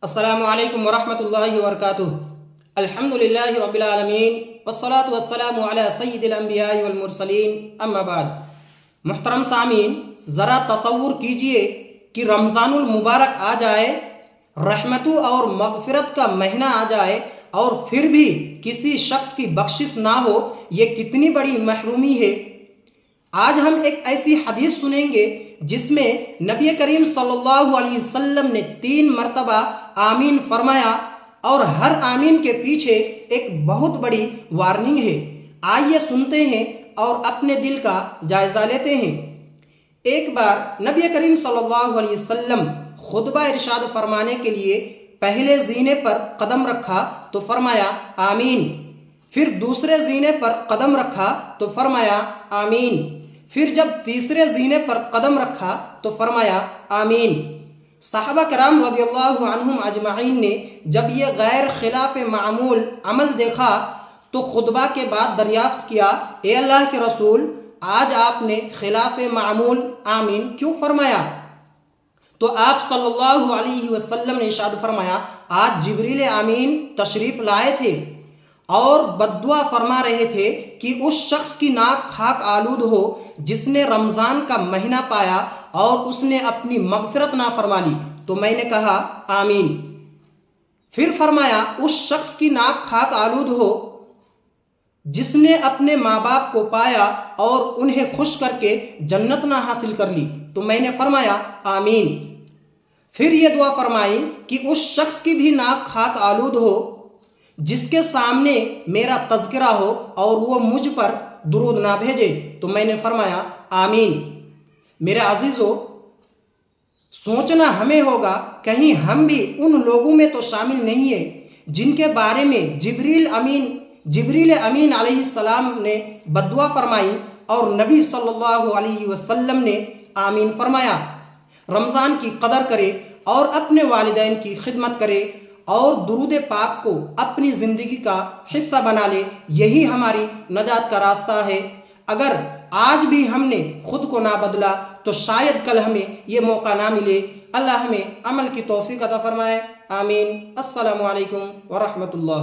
अस्सलामु अलैकुम वरहमतुल्लाहि वबरकातुहू। अल्हम्दुलिल्लाहि रब्बिल आलमीन वस्सलातु वस्सलामु अला सय्यिदिल अंबियाइ वल मुरसलीन अम्मा बाद। मुहतरम सामीन, ज़रा तसव्वुर कीजिए कि रमज़ानुल मुबारक आ जाए, रहमतों और मग़फ़िरत का महीना आ जाए और फिर भी किसी शख्स की बख्शिश ना हो, ये कितनी बड़ी महरूमी है। आज हम एक ऐसी हदीस सुनेंगे जिसमें नबी करीम सल्लल्लाहु अलैहि वसल्लम ने 3 मरतबा आमीन फरमाया और हर आमीन के पीछे एक बहुत बड़ी वार्निंग है। आइए सुनते हैं और अपने दिल का जायज़ा लेते हैं। एक बार नबी करीम सल्लल्लाहु अलैहि वसल्लम खुतबा इरशाद फरमाने के लिए पहले जीने पर कदम रखा तो फरमाया आमीन। फिर दूसरे जीने पर कदम रखा तो फरमाया आमीन। फिर जब तीसरे जीने पर कदम रखा तो फरमाया आमीन। सहाबा कराम रदियल्लाहु अन्हुम अजमाइन ने जब ये गैर खिलाफ मामूल अमल देखा तो खुतबा के बाद दरियाफ्त किया, ए अल्लाह के रसूल, आज आपने खिलाफ मामूल आमीन क्यों फरमाया? तो आप सल्लल्लाहु अलैहि वसल्लम ने इरशाद फरमाया, आज जिब्रील अमीन तशरीफ़ लाए थे और बद्दुआ फरमा रहे थे कि उस शख्स की नाक खाक आलूद हो जिसने रमज़ान का महीना पाया और उसने अपनी मग़फ़िरत ना फरमा ली। तो मैंने कहा आमीन। फिर फरमाया, उस शख्स की नाक खाक आलूद हो जिसने अपने माँ बाप को पाया और उन्हें खुश करके जन्नत ना हासिल कर ली। तो मैंने फरमाया आमीन। फिर ये दुआ फरमाई कि उस शख्स की भी नाक खाक आलूद हो जिसके सामने मेरा तज़किरा हो और वो मुझ पर दुरूद ना भेजे। तो मैंने फरमाया आमीन। मेरे अजीज़ों, सोचना हमें होगा कहीं हम भी उन लोगों में तो शामिल नहीं है जिनके बारे में जिब्रील अमीन अलैहिस्सलाम ने बद्दुआ फरमाई और नबी सल्लल्लाहु अलैहि वसल्लम ने आमीन फरमाया। रमज़ान की कदर करे और अपने वालिदैन की खिदमत करे और दुरूद पाक को अपनी ज़िंदगी का हिस्सा बना ले। यही हमारी नजात का रास्ता है। अगर आज भी हमने खुद को ना बदला तो शायद कल हमें ये मौका ना मिले। अल्लाह हमें अमल की तौफीक अता फरमाए। आमीन। अस्सलामु अलैकुम व रहमतुल्लाह।